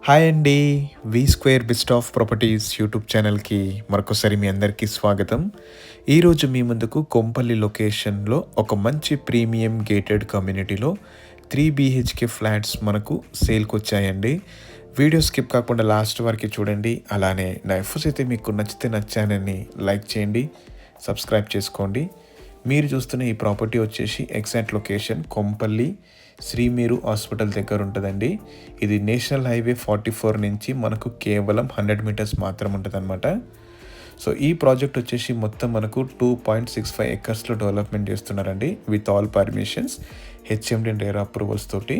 Hi అండి. V square best of properties YouTube ఛానల్‌కి మరొకసారి మీ అందరికీ స్వాగతం. ఈరోజు మీ ముందుకు కొంపల్లి లొకేషన్‌లో ఒక మంచి ప్రీమియం గేటెడ్ కమ్యూనిటీలో 3 బీహెచ్‌కే ఫ్లాట్స్ మనకు సేల్‌కొచ్చాయండి. వీడియో స్కిప్ కాకుండా లాస్ట్ వరకు చూడండి. అలానే నా ఎఫర్ట్స్ అయితే మీకు నచ్చితే నా ఛానల్‌ని లైక్ చేయండి, సబ్స్క్రైబ్ చేసుకోండి. మీరు చూస్తున్న ఈ ప్రాపర్టీ వచ్చేసి ఎగ్జాక్ట్ లొకేషన్ కొంపల్లి శ్రీ మేరు హాస్పిటల్ దగ్గర ఉంటుందండి. ఇది నేషనల్ హైవే 44 నుంచి మనకు కేవలం 100 మీటర్స్ మాత్రం ఉంటుందన్నమాట. సో ఈ ప్రాజెక్ట్ వచ్చేసి మొత్తం మనకు 2.65 ఎకర్స్లో డెవలప్మెంట్ చేస్తున్నారండి with all permissions, HMD and RERA approvals తోటి.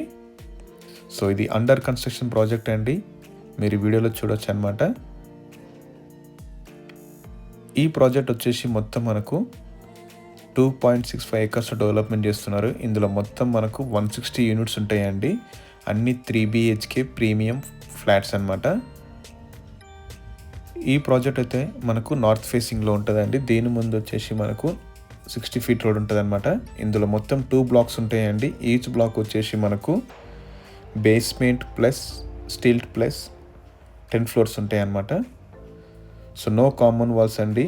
సో ఇది అండర్ కన్స్ట్రక్షన్ ప్రాజెక్ట్ అండి, మీరు వీడియోలో చూడొచ్చు అనమాట. ఈ ప్రాజెక్ట్ వచ్చేసి మొత్తం మనకు 2.65 ఎకర్స్ డెవలప్మెంట్ చేస్తున్నారు. ఇందులో మొత్తం మనకు 160 యూనిట్స్ ఉంటాయండి. అన్ని 3 బీహెచ్కే ప్రీమియం ఫ్లాట్స్ అనమాట. ఈ ప్రాజెక్ట్ అయితే మనకు నార్త్ ఫేసింగ్లో ఉంటుందండి. దీని ముందు వచ్చేసి మనకు 60 ఫీట్ రోడ్ ఉంటుంది అనమాట. ఇందులో మొత్తం 2 బ్లాక్స్ ఉంటాయండి. ఈచ్ బ్లాక్ వచ్చేసి మనకు basement plus steel plus 10 floors ఉంటాయి అన్నమాట. సో నో కామన్ వాల్స్ అండి.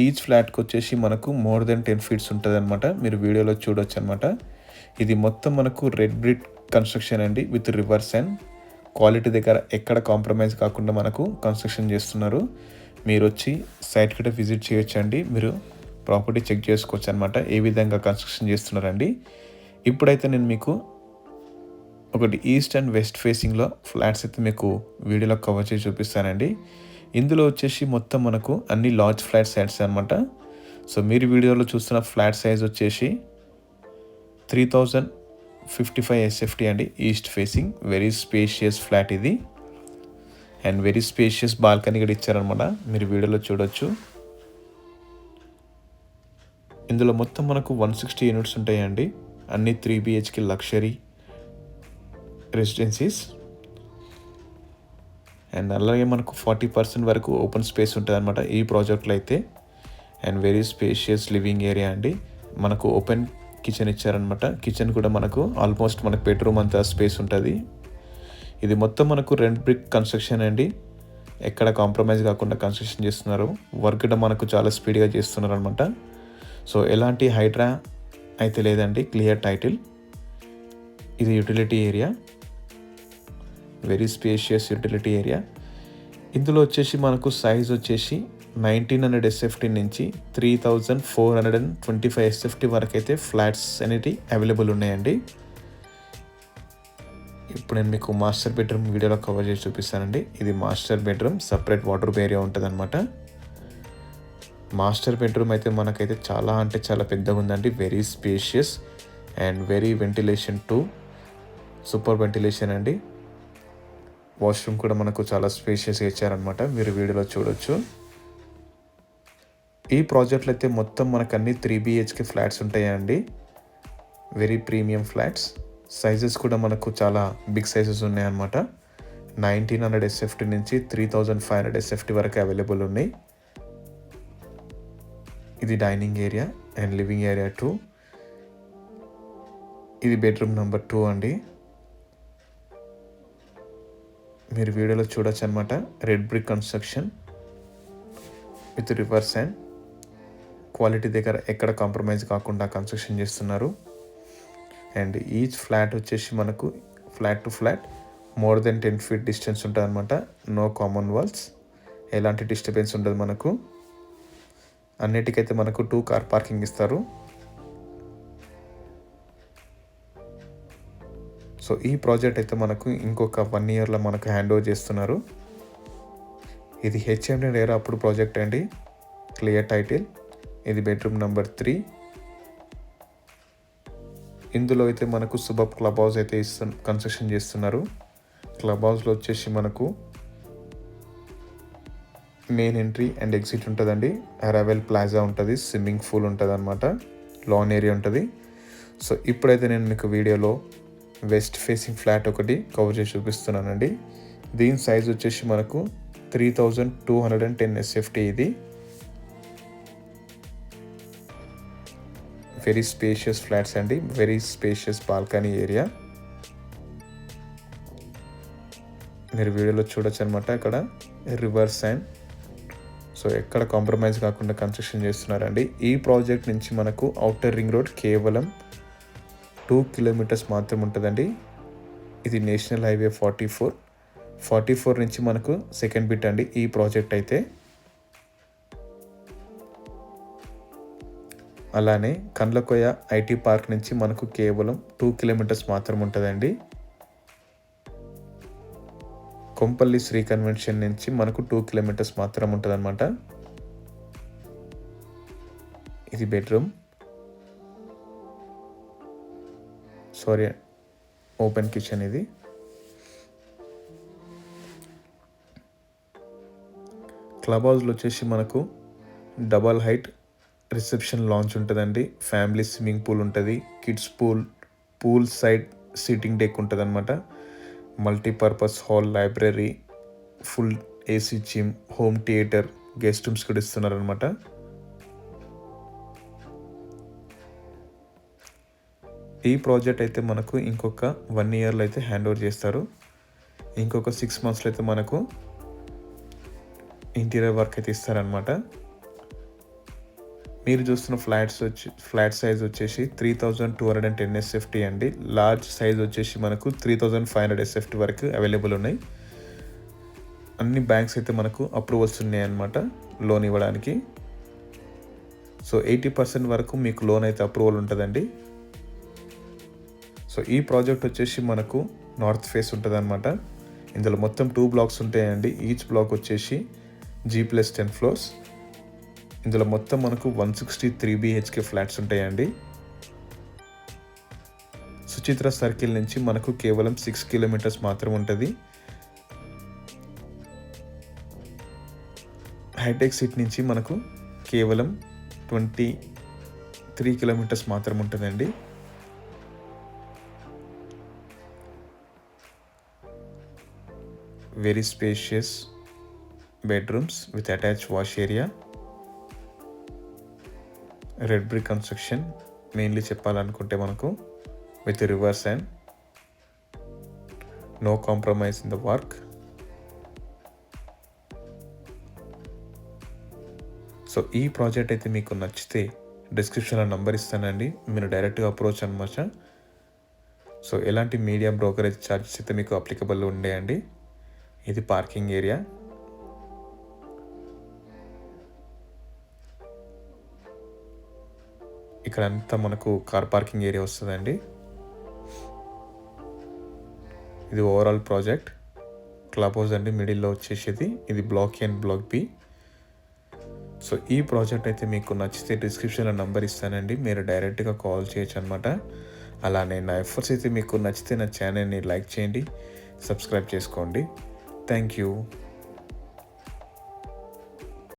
ఈచ్ ఫ్లాట్కి వచ్చేసి మనకు మోర్ దెన్ 10 ఫీట్స్ ఉంటుంది అనమాట. మీరు వీడియోలో చూడొచ్చు అనమాట. ఇది మొత్తం మనకు రెడ్ బ్రిక్ కన్స్ట్రక్షన్ అండి విత్ రివర్స్ అండ్ క్వాలిటీ దగ్గర ఎక్కడ కాంప్రమైజ్ కాకుండా మనకు కన్స్ట్రక్షన్ చేస్తున్నారు. మీరు వచ్చి సైట్ కూడా విజిట్ చేయొచ్చు అండి. మీరు ప్రాపర్టీ చెక్ చేసుకోవచ్చు అనమాట ఏ విధంగా కన్స్ట్రక్షన్ చేస్తున్నారండి. ఇప్పుడైతే నేను మీకు ఒకటి ఈస్ట్ అండ్ వెస్ట్ ఫేసింగ్లో ఫ్లాట్స్ అయితే మీకు వీడియోలో కవర్ చేసి చూపిస్తానండి. ఇందులో వచ్చేసి మొత్తం మనకు అన్ని లార్జ్ ఫ్లాట్ సైట్స్ అనమాట. సో మీరు వీడియోలో చూస్తున్న ఫ్లాట్ సైజ్ వచ్చేసి 3055 ఎస్ఎఫ్టీ అండి, east facing. Very spacious flat ఇది అండ్ వెరీ స్పేషియస్ బాల్కనీ కూడా ఇచ్చారనమాట. మీరు వీడియోలో చూడొచ్చు. ఇందులో మొత్తం మనకు 160 యూనిట్స్ ఉంటాయండి. అన్ని 3 బీహెచ్కే లగ్జరీ రెసిడెన్సీస్ అండ్ అలాగే మనకు 40% వరకు ఓపెన్ స్పేస్ ఉంటుంది అనమాట ఈ ప్రాజెక్ట్లో అయితే. And very spacious living area అండి. మనకు ఓపెన్ కిచెన్ ఇచ్చారనమాట. కిచెన్ కూడా మనకు ఆల్మోస్ట్ మనకు బెడ్రూమ్ అంతా స్పేస్ ఉంటుంది. ఇది మొత్తం మనకు రెడ్ బ్రిక్ కన్స్ట్రక్షన్ అండి. ఎక్కడ కాంప్రమైజ్ కాకుండా కన్స్ట్రక్షన్ చేస్తున్నారు. వర్క్ కూడా మనకు చాలా స్పీడ్గా చేస్తున్నారు అనమాట. సో ఎలాంటి హైడ్రా అయితే లేదండి, క్లియర్ టైటిల్. ఇది utility area, very spacious utility area. ఇందులో వచ్చేసి మనకు సైజ్ వచ్చేసి 1900 ఎస్ఎఫ్టీ నుంచి 3425 ఎస్ఎఫ్టీ వరకు అయితే ఫ్లాట్స్ అనేవి అవైలబుల్ ఉన్నాయండి. ఇప్పుడు నేను మీకు మాస్టర్ బెడ్రూమ్ వీడియోలో కవర్ చేసి చూపిస్తానండి. ఇది master bedroom, separate wardrobe area ఉంటుంది అనమాట. మాస్టర్ బెడ్రూమ్ అయితే మనకైతే చాలా అంటే చాలా పెద్దగా ఉందండి. Very spacious and very ventilation to super ventilation అండి. వాష్రూమ్ కూడా మనకు చాలా స్పేషియస్గా ఇచ్చారనమాట. మీరు వీడియోలో చూడొచ్చు. ఈ ప్రాజెక్ట్లో అయితే మొత్తం మనకు అన్ని 3 బీహెచ్కే ఫ్లాట్స్ ఉంటాయండి. Very premium flats. సైజెస్ కూడా మనకు చాలా బిగ్ సైజెస్ ఉన్నాయన్నమాట. 1900 ఎస్ఎఫ్టీ నుంచి 3500 ఎస్ఎఫ్టీ వరకు అవైలబుల్ ఉన్నాయి. ఇది dining area and living area 2. ఇది బెడ్రూమ్ నెంబర్ 2 అండి. మీరు వీడియోలో చూడొచ్చు అనమాట. Red brick construction with rivers and quality దగ్గర ఎక్కడ కాంప్రమైజ్ కాకుండా కన్స్ట్రక్షన్ చేస్తున్నారు. అండ్ ఈచ్ ఫ్లాట్ వచ్చేసి మనకు flat to flat more than 10 feet distance ఉంటుంది అనమాట. నో కామన్ వాల్స్, ఎలాంటి డిస్టర్బెన్స్ ఉండదు మనకు. అన్నిటికైతే మనకు 2 కార్ పార్కింగ్ ఇస్తారు. సో ఈ ప్రాజెక్ట్ అయితే మనకు ఇంకొక 1 ఇయర్లో మనకు హ్యాండ్ ఓవర్ చేస్తున్నారు. ఇది హెచ్ఎండి రేరా అప్పుడు ప్రాజెక్ట్ అండి, క్లియర్ టైటిల్. ఇది బెడ్రూమ్ నెంబర్ 3. ఇందులో అయితే మనకు సుబబ్ క్లబ్ హౌస్ అయితే కన్స్ట్రక్షన్ చేస్తున్నారు. క్లబ్ హౌస్లో వచ్చేసి మనకు మెయిన్ ఎంట్రీ అండ్ ఎగ్జిట్ ఉంటుందండి. అరైవల్ ప్లాజా ఉంటుంది, స్విమ్మింగ్ పూల్ ఉంటుంది అనమాట, లాన్ ఏరియా ఉంటుంది. సో ఇప్పుడైతే నేను మీకు వీడియోలో వెస్ట్ ఫేసింగ్ ఫ్లాట్ ఒకటి కవర్ చేసి చూపిస్తున్నానండి. దీని సైజ్ వచ్చేసి మనకు 3210 ఎస్ఎఫ్టీ. ఇది వెరీ స్పేషియస్ ఫ్లాట్స్ అండి, వెరీ స్పేషియస్ బాల్కనీ ఏరియా. మీరు వీడియోలో చూడొచ్చు అనమాట. అక్కడ రివర్స్ అండ్ సో ఎక్కడ కాంప్రమైజ్ కాకుండా కన్స్ట్రక్షన్ చేస్తున్నారండి. ఈ ప్రాజెక్ట్ నుంచి మనకు ఔటర్ రింగ్ రోడ్ కేవలం 2 కిలోమీటర్స్ మాత్రం ఉంటుందండి. ఇది నేషనల్ హైవే 44 నుంచి మనకు సెకండ్ బిట్ అండి ఈ ప్రాజెక్ట్ అయితే. అలానే కండ్లకోయ ఐటీ పార్క్ నుంచి మనకు కేవలం 2 కిలోమీటర్స్ మాత్రం ఉంటుందండి. కొంపల్లి శ్రీ కన్వెన్షన్ నుంచి మనకు 2 కిలోమీటర్స్ మాత్రం ఉంటుందన్నమాట. ఇది బెడ్రూమ్, సారీ ఓపెన్ కిచెన్. ఇది క్లబ్ హౌస్లో వచ్చేసి మనకు డబల్ హైట్ రిసెప్షన్ లాంచ్ ఉంటుందండి. ఫ్యామిలీ స్విమ్మింగ్ పూల్ ఉంటుంది, kids pool side seating deck ఉంటుంది అనమాట. Multipurpose hall, library, full AC gym, home theatre, guest rooms కూడా ఇస్తున్నారనమాట. ఈ ప్రాజెక్ట్ అయితే మనకు ఇంకొక 1 ఇయర్లో అయితే హ్యాండ్ ఓవర్ చేస్తారు. ఇంకొక 6 మంత్స్లో అయితే మనకు ఇంటీరియర్ వర్క్ అయితే ఇస్తారనమాట. మీరు చూస్తున్న ఫ్లాట్ సైజ్ వచ్చేసి 3210 SFT అండి. లార్జ్ సైజ్ వచ్చేసి మనకు 3500 SFT వరకు అవైలబుల్ ఉన్నాయి. అన్ని బ్యాంక్స్ అయితే మనకు అప్రూవల్స్ ఉన్నాయన్నమాట లోన్ ఇవ్వడానికి. సో 80% వరకు మీకు లోన్ అయితే అప్రూవల్ ఉంటుందండి. సో ఈ ప్రాజెక్ట్ వచ్చేసి మనకు నార్త్ ఫేస్ ఉంటుంది అనమాట. ఇందులో మొత్తం 2 బ్లాక్స్ ఉంటాయండి. ఈచ్ బ్లాక్ వచ్చేసి G+10 ఫ్లోర్స్. ఇందులో మొత్తం మనకు 163 BHK ఫ్లాట్స్ ఉంటాయండి. సుచిత్ర సర్కిల్ నుంచి మనకు కేవలం 6 కిలోమీటర్స్ మాత్రం ఉంటుంది. హైటెక్ సిటీ నుంచి మనకు కేవలం 23 కిలోమీటర్స్ మాత్రం ఉంటుందండి. Very spacious bedrooms with attached wash area. Red brick construction mainly చెప్పాలనుకుంటే మనకు with rivers and no compromise in the work. So ఈ ప్రాజెక్ట్ అయితే మీకు నచ్చితే డిస్క్రిప్షన్లో నంబర్ ఇస్తానండి, మీరు డైరెక్ట్గా అప్రోచ్ అనమాట. సో ఎలాంటి మీడియా బ్రోకరేజ్ ఛార్జెస్ అయితే మీకు అప్లికబుల్ ఉండేయండి. ఇది పార్కింగ్ ఏరియా. ఇక్కడ అంతా మనకు కార్ పార్కింగ్ ఏరియా వస్తుందండి. ఇది ఓవరాల్ ప్రాజెక్ట్. క్లబ్ హౌస్ అండి మిడిల్లో వచ్చేసేది. ఇది block A and block B. So ఈ ప్రాజెక్ట్ అయితే మీకు నచ్చితే డిస్క్రిప్షన్లో నంబర్ ఇస్తానండి, మీరు డైరెక్ట్గా కాల్ చేయొచ్చు అనమాట. అలానే నా ఎఫర్ట్స్ అయితే మీకు నచ్చితే నా ఛానల్ని లైక్ చేయండి, సబ్స్క్రైబ్ చేసుకోండి. Thank you.